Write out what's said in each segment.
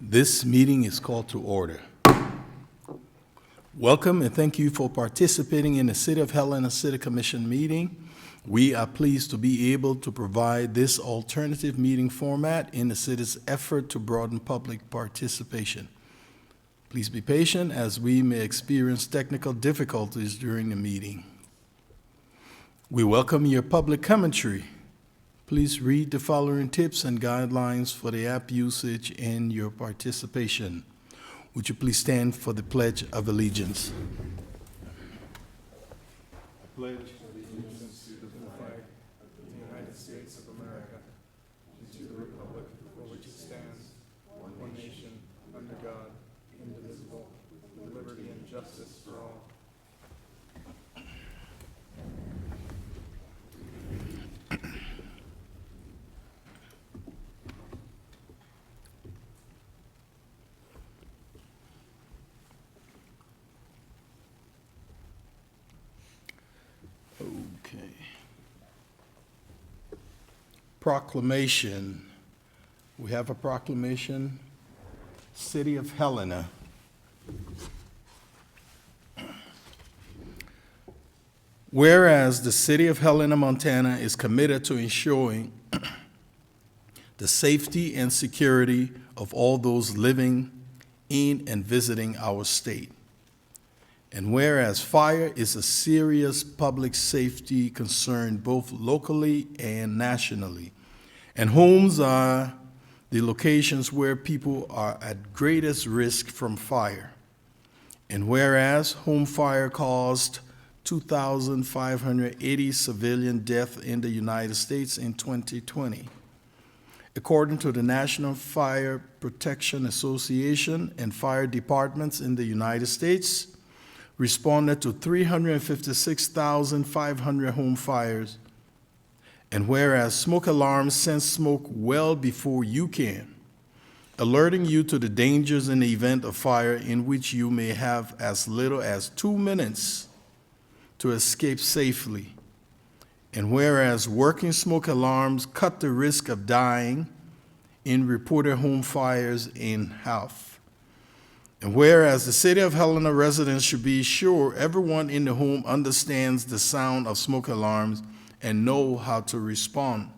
This meeting is called to order. Welcome and thank you for participating in the City of Helena City Commission meeting. We are pleased to be able to provide this alternative meeting format in the city's effort to broaden public participation. Please be patient as we may experience technical difficulties during the meeting. We welcome your public commentary. Please read the following tips and guidelines for the app usage and your participation. Would you please stand for the Pledge of Allegiance? I pledge allegiance to the flag of the United States of America and to the republic for which it stands, one nation, under God, indivisible, with liberty and justice for all. Okay. Proclamation. We have a proclamation. City of Helena. Whereas the City of Helena, Montana is committed to ensuring the safety and security of all those living in and visiting our state. And whereas fire is a serious public safety concern both locally and nationally, and homes are the locations where people are at greatest risk from fire. And whereas home fire caused 2,580 civilian deaths in the United States in 2020. According to the National Fire Protection Association, and fire departments in the United States responded to 356,500 home fires. And whereas smoke alarms sense smoke well before you can, alerting you to the dangers in the event of fire in which you may have as little as 2 minutes to escape safely. And whereas working smoke alarms cut the risk of dying in reported home fires in half. And whereas the City of Helena residents should be sure everyone in the home understands the sound of smoke alarms and know how to respond.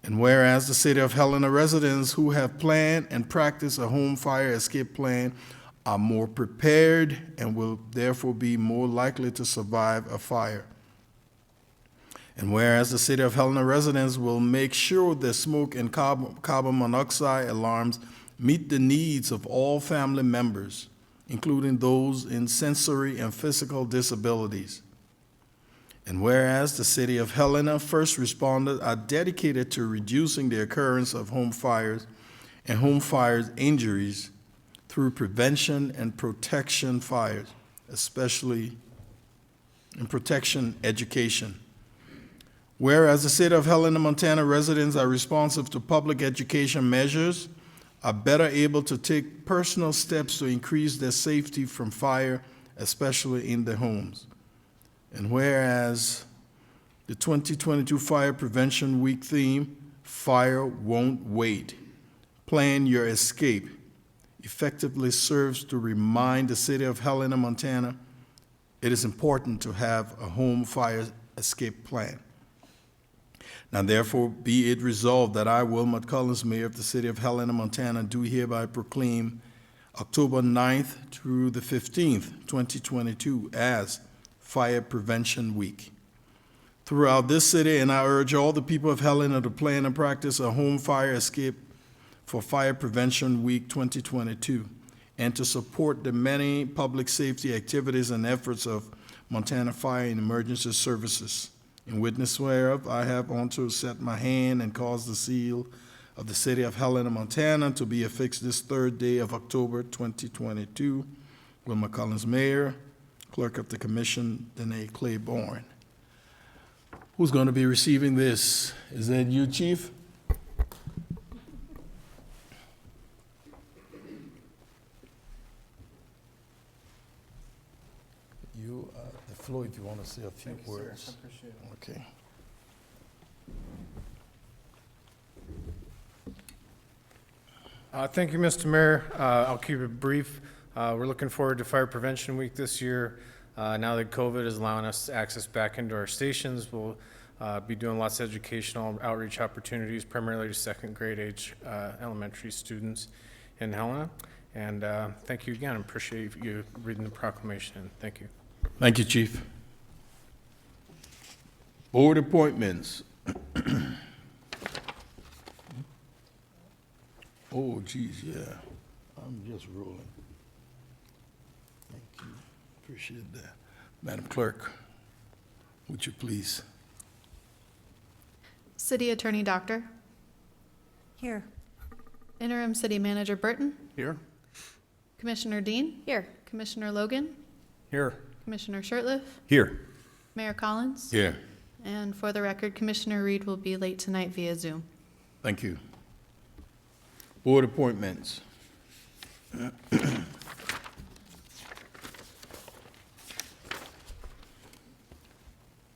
And whereas the City of Helena residents who have planned and practiced a home fire escape plan are more prepared and will therefore be more likely to survive a fire. And whereas the City of Helena residents will make sure that smoke and carbon monoxide alarms meet the needs of all family members, including those in sensory and physical disabilities. And whereas the City of Helena first responders are dedicated to reducing the occurrence of home fires and home fires injuries through prevention and protection fires, especially in protection education. Whereas the City of Helena, Montana residents are responsive to public education measures, are better able to take personal steps to increase their safety from fire, especially in their homes. And whereas the 2022 Fire Prevention Week theme, Fire Won't Wait, Plan Your Escape, effectively serves to remind the City of Helena, Montana, it is important to have a home fire escape plan. Now therefore be it resolved that I, Wilmot Collins, Mayor of the City of Helena, Montana, do hereby proclaim October 9th through the 15th, 2022 as Fire Prevention Week throughout this city, and I urge all the people of Helena to plan and practice a home fire escape for Fire Prevention Week 2022 and to support the many public safety activities and efforts of Montana Fire and Emergency Services. In witness whereof, I have also set my hand and caused the seal of the City of Helena, Montana to be affixed this 3rd day of October 2022. Wilma Collins, Mayor. Clerk of the Commission, Danae Claiborne. Who's going to be receiving this? Is that you, Chief? You, the floor, if you want to say a few words. Sir. I appreciate it. Okay. Thank you, Mr. Mayor. I'll keep it brief. We're looking forward to Fire Prevention Week this year. Now that COVID is allowing us access back into our stations, we'll be doing lots of educational outreach opportunities, primarily to second grade age elementary students in Helena. And thank you again. I appreciate you reading the proclamation. Thank you. Thank you, Chief. Board appointments. Oh, geez, yeah. I'm just rolling. Thank you. Appreciate that. Madam Clerk, would you please? City Attorney Doctor, Here. Interim City Manager Burton, Here? Commissioner Dean, Here. Commissioner Logan, Here. Commissioner Shirtliff, Here. Mayor Collins, Here. and for the record, Commissioner Reed will be late tonight via Zoom. Thank you. Board appointments.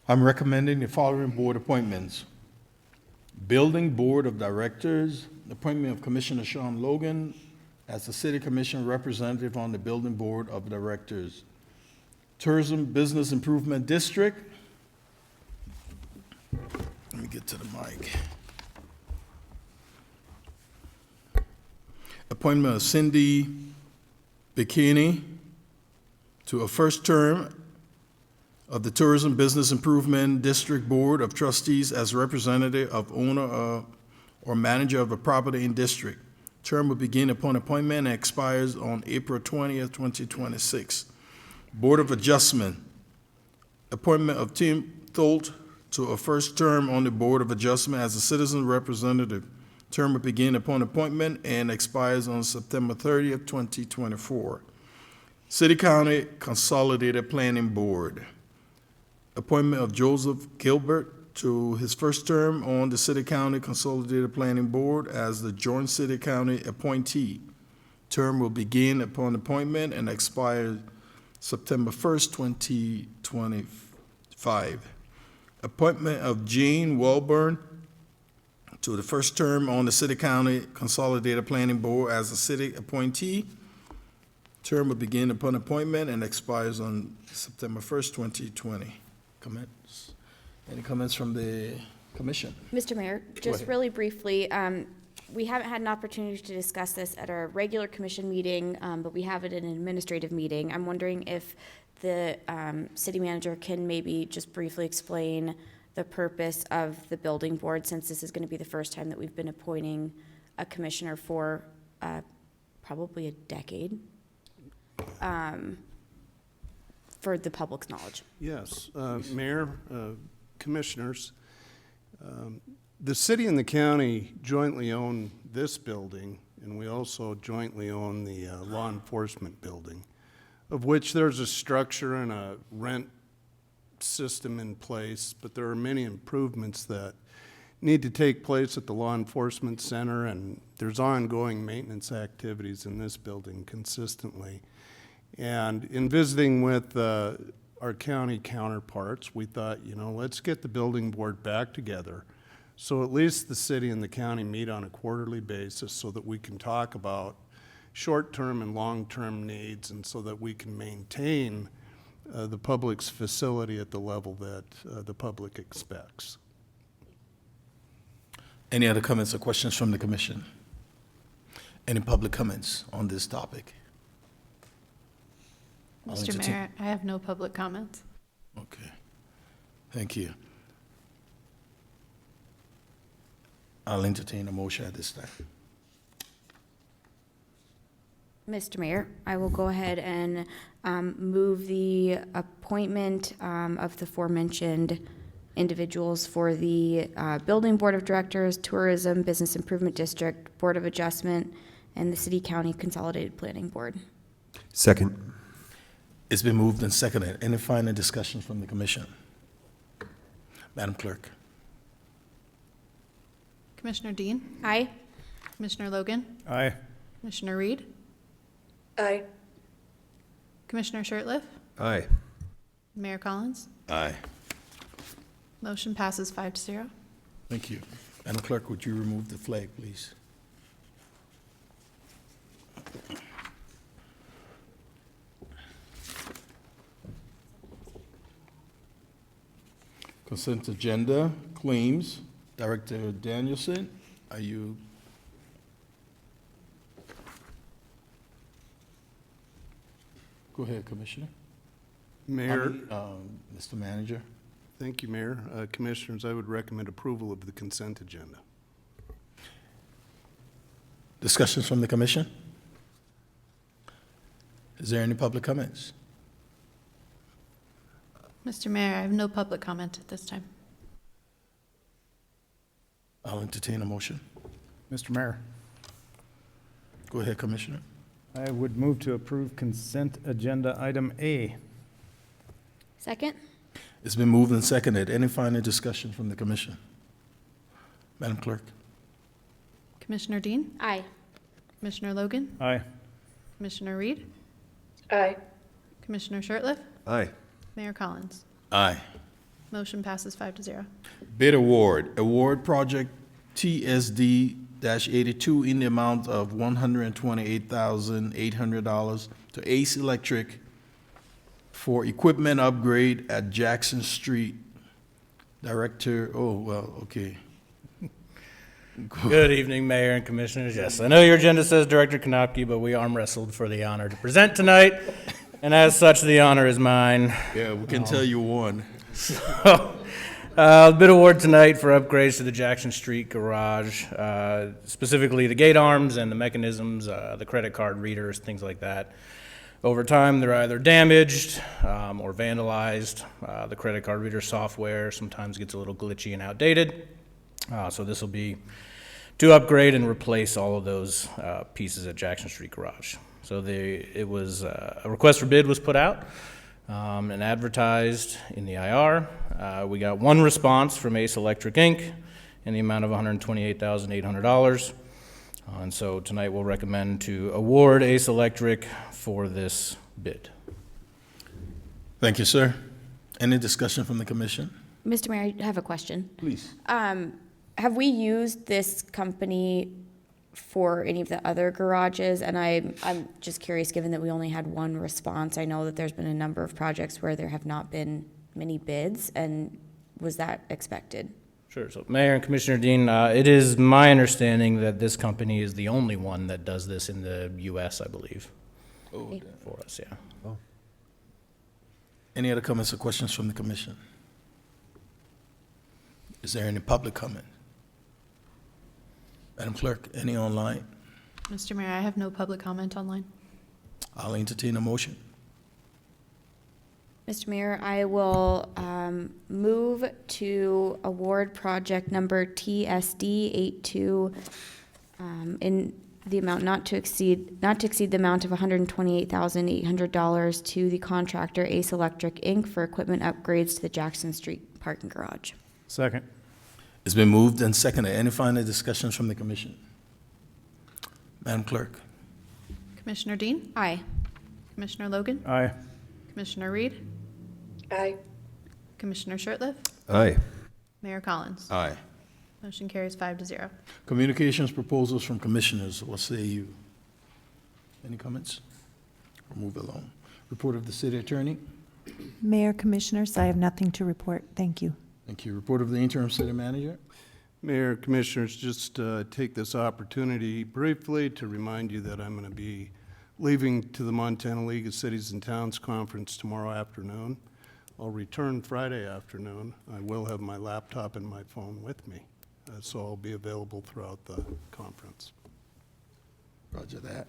I'm recommending the following board appointments. Building Board of Directors, appointment of Commissioner Sean Logan as the City Commission representative on the Building Board of Directors. Tourism Business Improvement District. Let me get to the mic. Appointment of Cindy Bikini to a first term of the Tourism Business Improvement District Board of Trustees as representative of owner or manager of a property in district. Term will begin upon appointment and expires on April 20th, 2026. Board of Adjustment, appointment of Tim Tholt to a first term on the Board of Adjustment as a citizen representative. Term will begin upon appointment and expires on September 30th, 2024. City County Consolidated Planning Board. Appointment of Joseph Gilbert to his first term on the City County Consolidated Planning Board as the Joint City County appointee. Term will begin upon appointment and expire September 1st, 2025. Appointment of Gene Welburn to the first term on the City County Consolidated Planning Board as a city appointee. Term will begin upon appointment and expires on September 1st, 2020. Comments? Any comments from the commission? Mr. Mayor, just ahead. really briefly, we haven't had an opportunity to discuss this at our regular commission meeting, but we have it in an administrative meeting. I'm wondering if the city manager can maybe just briefly explain the purpose of the building board, since this is going to be the first time that we've been appointing a commissioner for probably a decade, for the public's knowledge. Yes, Mayor, Commissioners, the city and the county jointly own this building, and we also jointly own the law enforcement building, of which there's a structure and a rent system in place, but there are many improvements that need to take place at the law enforcement center, and there's ongoing maintenance activities in this building consistently. And in visiting with our county counterparts, we thought, let's get the building board back together so at least the city and the county meet on a quarterly basis so that we can talk about short-term and long-term needs, and so that we can maintain the public's facility at the level that the public expects. Any other comments or questions from the commission? Any public comments on this topic? I'll Mr. entertain- Mayor, I have no public comments. Okay, thank you. I'll entertain a motion at this time. Mr. Mayor, I will go ahead and move the appointment of the aforementioned individuals for the Building Board of Directors, Tourism Business Improvement District, Board of Adjustment, and the City County Consolidated Planning Board. Second. It's been moved and seconded. Any final discussion from the commission? Madam Clerk. Commissioner Dean, Aye. Commissioner Logan, Aye. Commissioner Reed, Aye. Commissioner Shirtliff, Aye. Mayor Collins. Aye. Motion passes 5-0. Thank you. Madam Clerk, would you remove the flag, please? Consent agenda, claims. Director Danielson, are you? Go ahead, Commissioner. Mayor, Mr. Manager. thank you, Mayor. Commissioners, I would recommend approval of the consent agenda. Discussions from the commission? Is there any public comments? Mr. Mayor, I have no public comment at this time. I'll entertain a motion. Mr. Mayor, Go ahead, Commissioner. I would move to approve consent agenda item A. Second? It's been moved and seconded. Any final discussion from the commission? Madam Clerk? Commissioner Dean? Aye. Commissioner Logan? Aye. Commissioner Reed? Aye. Commissioner Shertliff? Aye. Mayor Collins? Aye. Motion passes 5-0. Bid award project TSD-82 in the amount of $128,800 to Ace Electric for equipment upgrade at Jackson Street. Director, okay. Good evening, Mayor and Commissioners. Yes, I know your agenda says Director Konopke, but we arm wrestled for the honor to present tonight, and as such, the honor is mine. Yeah, we can tell you won. Bid award tonight for upgrades to the Jackson Street garage, specifically the gate arms and the mechanisms, the credit card readers, things like that. Over time, they're either damaged or vandalized. The credit card reader software sometimes gets a little glitchy and outdated. So this will be to upgrade and replace all of those pieces at Jackson Street Garage. So a request for bid was put out and advertised in the IR. We got one response from Ace Electric Inc. in the amount of $128,800. And so tonight we'll recommend to award Ace Electric for this bid. Thank you, sir. Any discussion from the commission? Mr. Mayor, I have a question. Please. Have we used this company for any of the other garages? And I'm just curious, given that we only had one response, I know that there's been a number of projects where there have not been many bids, and was that expected? Sure. So Mayor and Commissioner Dean, it is my understanding that this company is the only one that does this in the U.S., I believe, for us, yeah. Any other comments or questions from the commission? Is there any public comment? Madam Clerk, any online? Mr. Mayor, I have no public comment online. I'll entertain a motion. Mr. Mayor, I will move to award project number TSD-82 in the amount not to exceed the amount of $128,800 to the contractor Ace Electric Inc. for equipment upgrades to the Jackson Street parking garage. Second. It's been moved and seconded. Any final discussions from the commission? Madam Clerk? Commissioner Dean? Aye. Commissioner Logan? Aye. Commissioner Reed? Aye. Commissioner Shertliff? Aye. Mayor Collins? Aye. Motion carries 5-0. Communications proposals from commissioners. What say you? Any comments? We'll move along. Report of the city attorney. Mayor, Commissioners, I have nothing to report. Thank you. Thank you. Report of the interim city manager. Mayor, Commissioners, just take this opportunity briefly to remind you that I'm going to be leaving to the Montana League of Cities and Towns Conference tomorrow afternoon. I'll return Friday afternoon. I will have my laptop and my phone with me, so I'll be available throughout the conference. Roger that.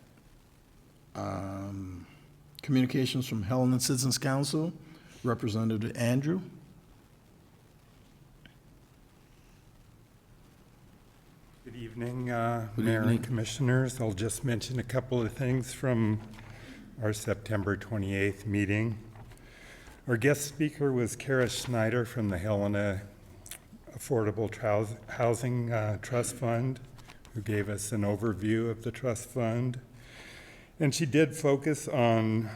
Communications from Helena Citizens Council. Representative Andrew. Good evening, Good Mayor evening. and Commissioners. I'll just mention a couple of things from our September 28th meeting. Our guest speaker was Kara Schneider from the Helena Affordable Housing Trust Fund, who gave us an overview of the trust fund. And she did focus on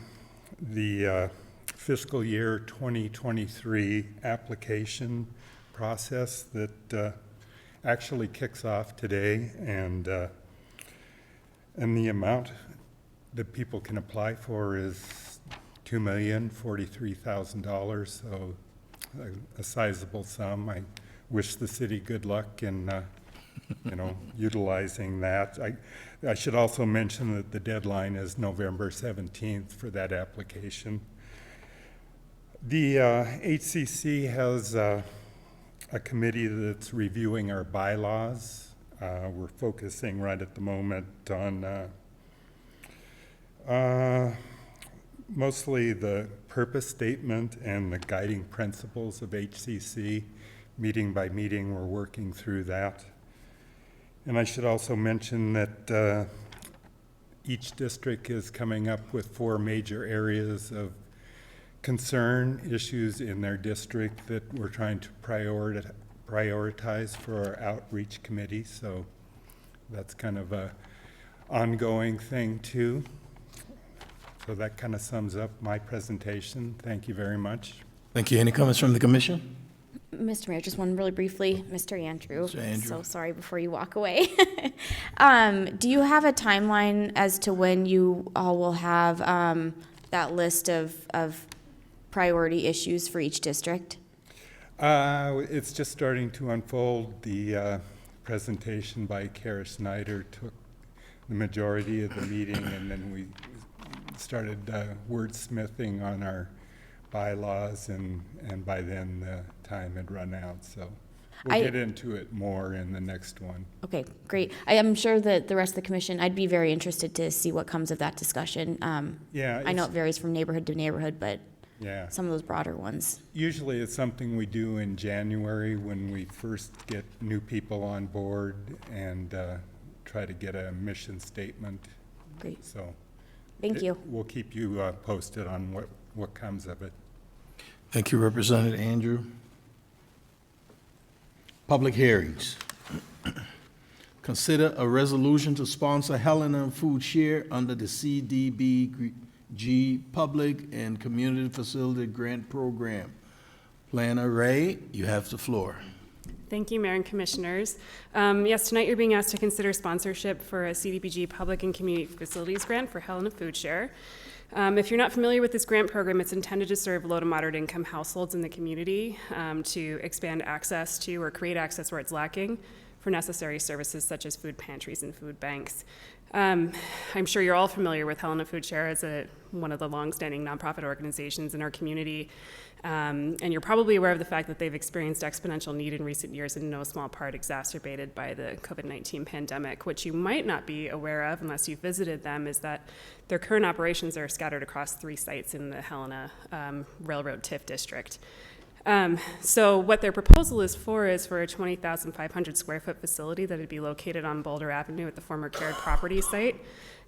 the fiscal year 2023 application process that actually kicks off today, and the amount that people can apply for is $2,043,000. So a sizable sum. I wish the city good luck in, utilizing that. I should also mention that the deadline is November 17th for that application. The HCC has a committee that's reviewing our bylaws. We're focusing right at the moment on mostly the purpose statement and the guiding principles of HCC. Meeting by meeting, we're working through that. And I should also mention that each district is coming up with 4 major areas of concern, issues in their district that we're trying to prioritize for our outreach committee. So that's kind of a ongoing thing too. So that kind of sums up my presentation. Thank you very much. Thank you. Any comments from the commission? Mr. Mayor, just one really briefly. Mr. Andrew. Mr. Andrew. So sorry before you walk away. Do you have a timeline as to when you all will have that list of priority issues for each district? It's just starting to unfold. The presentation by Kara Snyder took the majority of the meeting, and then we started wordsmithing on our bylaws, and by then the time had run out. So we'll get into it more in the next one. Okay, great. I am sure that the rest of the commission, I'd be very interested to see what comes of that discussion. Yeah, I know it varies from neighborhood to neighborhood, but yeah. some of those broader ones. Usually it's something we do in January when we first get new people on board and try to get a mission statement. Great. So Thank you. We'll keep you posted on what comes of it. Thank you, Representative Andrew. Public hearings. Consider a resolution to sponsor Helena Food Share under the CDBG Public and Community Facility Grant Program. Planner Ray, you have the floor. Thank you, Mayor and Commissioners. Yes, tonight you're being asked to consider sponsorship for a CDBG Public and Community Facilities Grant for Helena Food Share. If you're not familiar with this grant program, it's intended to serve low to moderate income households in the community to expand access to or create access where it's lacking for necessary services such as food pantries and food banks. I'm sure you're all familiar with Helena Food Share as one of the longstanding nonprofit organizations in our community. And you're probably aware of the fact that they've experienced exponential need in recent years, in no small part exacerbated by the COVID-19 pandemic. What you might not be aware of, unless you've visited them, is that their current operations are scattered across 3 sites in the Helena Railroad TIF district. So what their proposal is for a 20,500 square foot facility that would be located on Boulder Avenue at the former Caird property site.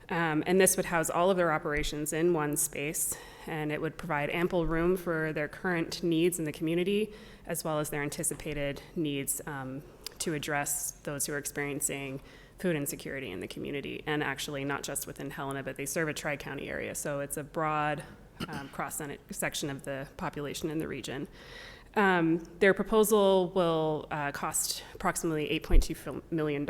And this would house all of their operations in one space, and it would provide ample room for their current needs in the community, as well as their anticipated needs to address those who are experiencing food insecurity in the community, and actually not just within Helena, but they serve a tri-county area, so it's a broad cross-section of the population in the region. Their proposal will cost approximately $8.2 million.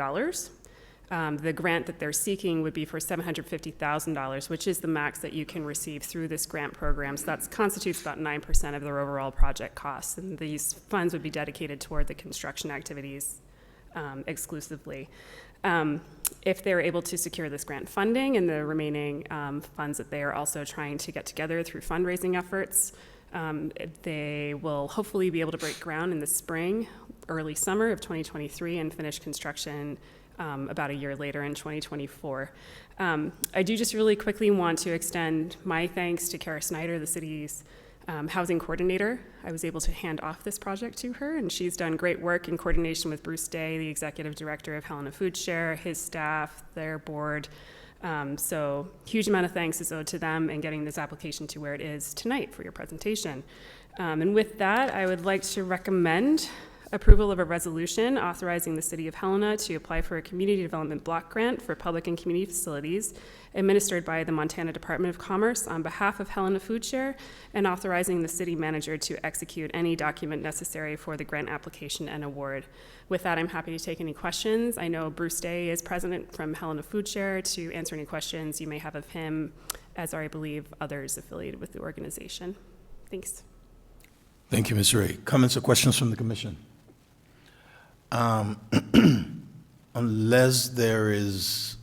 The grant that they're seeking would be for $750,000, which is the max that you can receive through this grant program. So that constitutes about 9% of their overall project costs. And these funds would be dedicated toward the construction activities exclusively. If they're able to secure this grant funding and the remaining funds that they are also trying to get together through fundraising efforts, they will hopefully be able to break ground in the spring, early summer of 2023 and finish construction about a year later in 2024. I do just really quickly want to extend my thanks to Kara Snyder, the city's housing coordinator. I was able to hand off this project to her, and she's done great work in coordination with Bruce Day, the executive director of Helena Food Share, his staff, their board. So huge amount of thanks is owed to them in getting this application to where it is tonight for your presentation. And with that, I would like to recommend approval of a resolution authorizing the City of Helena to apply for a community development block grant for public and community facilities administered by the Montana Department of Commerce on behalf of Helena Food Share, and authorizing the city manager to execute any document necessary for the grant application and award. With that, I'm happy to take any questions. I know Bruce Day is present from Helena Food Share to answer any questions you may have of him, as are, I believe, others affiliated with the organization. Thanks. Thank you, Ms. Ray. Comments or questions from the commission? Unless there is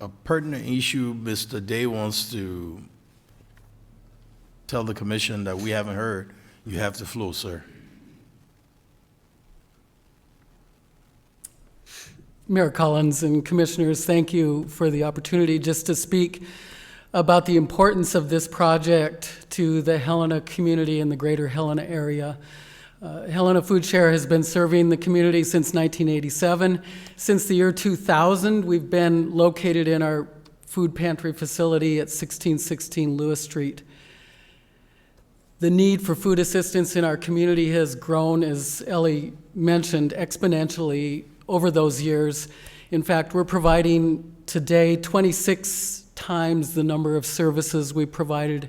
a pertinent issue Mr. Day wants to tell the commission that we haven't heard, you have the floor, sir. Mayor Collins and Commissioners, thank you for the opportunity just to speak about the importance of this project to the Helena community and the greater Helena area. Helena Food Share has been serving the community since 1987. Since the year 2000, we've been located in our food pantry facility at 1616 Lewis Street. The need for food assistance in our community has grown, as Ellie mentioned, exponentially over those years. In fact, we're providing today 26 times the number of services we provided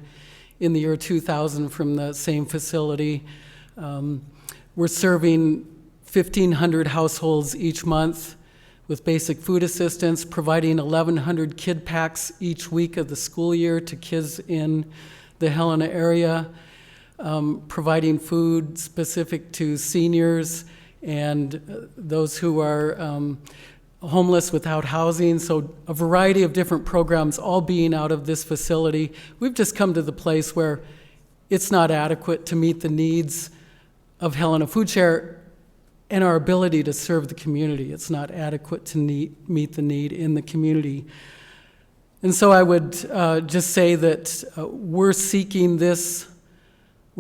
in the year 2000 from the same facility. We're serving 1,500 households each month with basic food assistance, providing 1,100 kid packs each week of the school year to kids in the Helena area, providing food specific to seniors and those who are homeless without housing. So a variety of different programs all being out of this facility. We've just come to the place where it's not adequate to meet the needs of Helena Food Share and our ability to serve the community. It's not adequate to meet the need in the community. And so I would just say that we're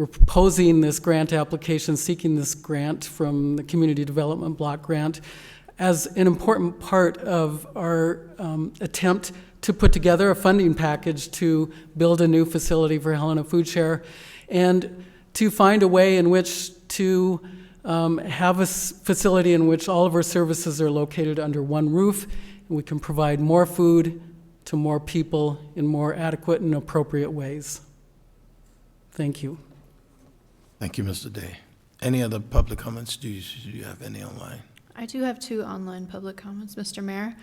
proposing this grant application, seeking this grant from the Community Development Block Grant as an important part of our attempt to put together a funding package to build a new facility for Helena Food Share and to find a way in which to have a facility in which all of our services are located under one roof, and we can provide more food to more people in more adequate and appropriate ways. Thank you. Thank you, Mr. Day. Any other public comments? Do you have any online? I do have 2 online public comments, Mr. Mayor.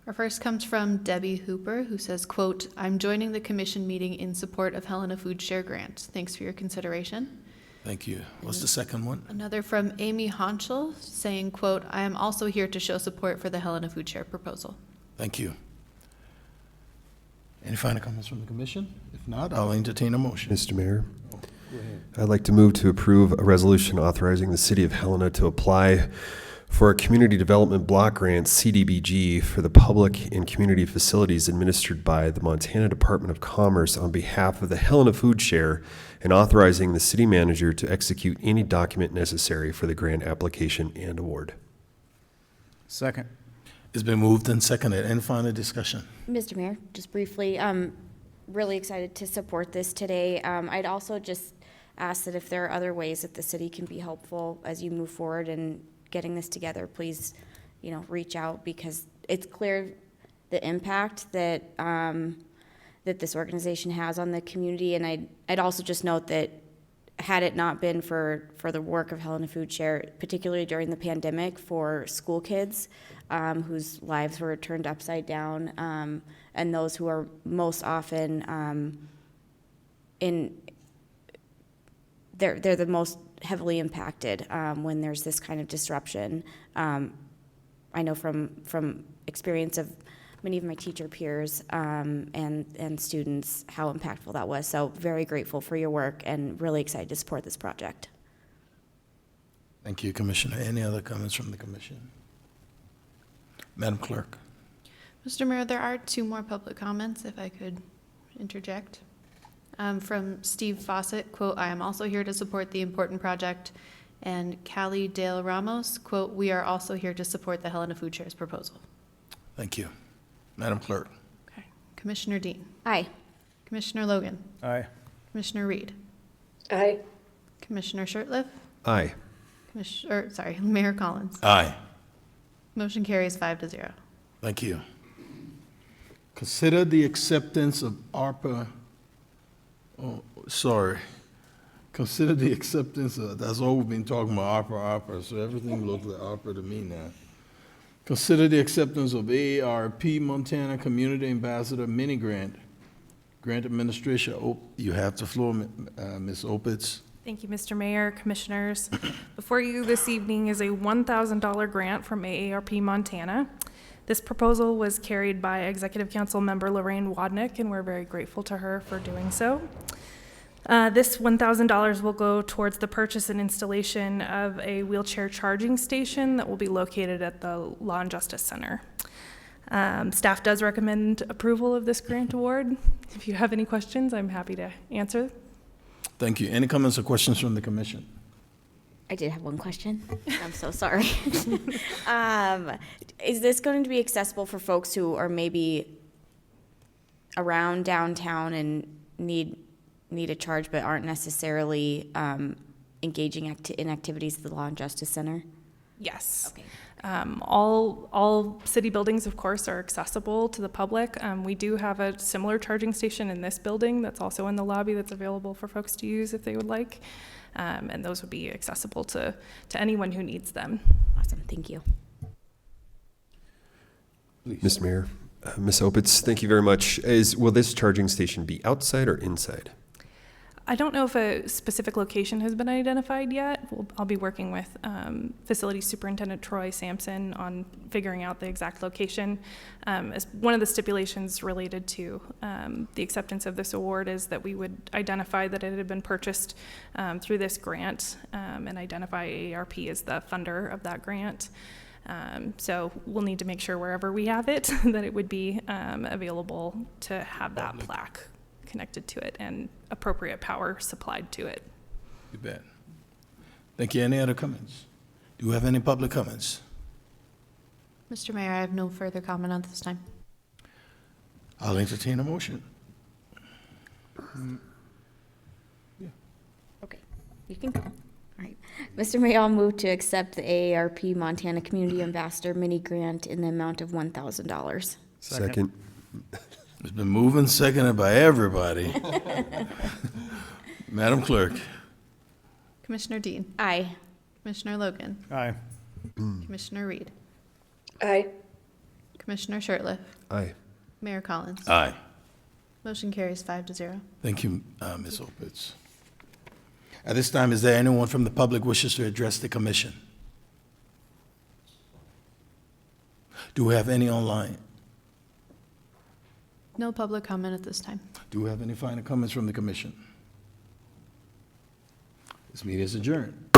Our first comes from Debbie Hooper, who says, quote, "I'm joining the commission meeting in support of Helena Food Share Grant. Thanks for your consideration." Thank you. What's the second one? Another from Amy Honchel saying, quote, "I am also here to show support for the Helena Food Share proposal." Thank you. Any final comments from the commission? If not, I'll entertain a motion. Mr. Mayor, Go ahead. I'd like to move to approve a resolution authorizing the City of Helena to apply for a Community Development Block Grant, CDBG, for the public and community facilities administered by the Montana Department of Commerce on behalf of the Helena Food Share, and authorizing the city manager to execute any document necessary for the grant application and award. Second. It's been moved and seconded. Any final discussion? Mr. Mayor, just briefly, I'm really excited to support this today. I'd also just ask that if there are other ways that the city can be helpful as you move forward in getting this together, please, reach out, because it's clear the impact that that this organization has on the community. And I'd also just note that had it not been for the work of Helena Food Share, particularly during the pandemic for school kids whose lives were turned upside down, and those who are most often they're the most heavily impacted when there's this kind of disruption. I know from experience of many of my teacher peers and students how impactful that was. So very grateful for your work and really excited to support this project. Thank you, Commissioner. Any other comments from the commission? Madam Clerk. Mr. Mayor, there are 2 more public comments, if I could interject. From Steve Fawcett, quote, "I am also here to support the important project." And Callie Dale Ramos, quote, "We are also here to support the Helena Food Share's proposal." Thank you. Madam Clerk. Okay. Commissioner Dean. Aye. Commissioner Logan. Aye. Commissioner Reed. Aye. Commissioner Shertliff. Aye. Mayor Collins. Aye. Motion carries 5-0. Thank you. Consider the acceptance of ARPA. Consider the acceptance of, that's all we've been talking about, ARPA, so everything looks like ARPA to me now. Consider the acceptance of AARP Montana Community Ambassador Mini Grant. Grant Administration, you have the floor, Ms. Opitz. Thank you, Mr. Mayor, Commissioners. Before you this evening is a $1,000 grant from AARP Montana. This proposal was carried by Executive Council member Lorraine Wadnick, and we're very grateful to her for doing so. This $1,000 will go towards the purchase and installation of a wheelchair charging station that will be located at the Law and Justice Center. Staff does recommend approval of this grant award. If you have any questions, I'm happy to answer. Thank you. Any comments or questions from the commission? I did have one question. I'm so sorry. Is this going to be accessible for folks who are maybe around downtown and need a charge but aren't necessarily engaging in activities at the Law and Justice Center? Yes. Okay. All city buildings, of course, are accessible to the public. We do have a similar charging station in this building that's also in the lobby that's available for folks to use if they would like. And those would be accessible to anyone who needs them. Awesome, thank you. Mr. Mayor, Ms. Opitz, thank you very much. Will this charging station be outside or inside? I don't know if a specific location has been identified yet. I'll be working with Facilities Superintendent Troy Sampson on figuring out the exact location. As one of the stipulations related to the acceptance of this award is that we would identify that it had been purchased through this grant and identify AARP as the funder of that grant. So we'll need to make sure wherever we have it that it would be available to have that plaque connected to it and appropriate power supplied to it. You bet. Thank you. Any other comments? Do you have any public comments? Mr. Mayor, I have no further comment on this time. I'll entertain a motion. Okay, you can go. All right. Mr. Mayor, I'll move to accept the AARP Montana Community Ambassador Mini Grant in the amount of $1,000. Second. It's been moved and seconded by everybody. Madam Clerk. Commissioner Dean. Aye. Commissioner Logan. Aye. Commissioner Reed. Aye. Commissioner Shertliff. Aye. Mayor Collins. Aye. Motion carries 5-0. Thank you, Ms. Opitz. At this time, is there anyone from the public wishes to address the commission? Do we have any online? No public comment at this time. Do we have any final comments from the commission? This meeting is adjourned.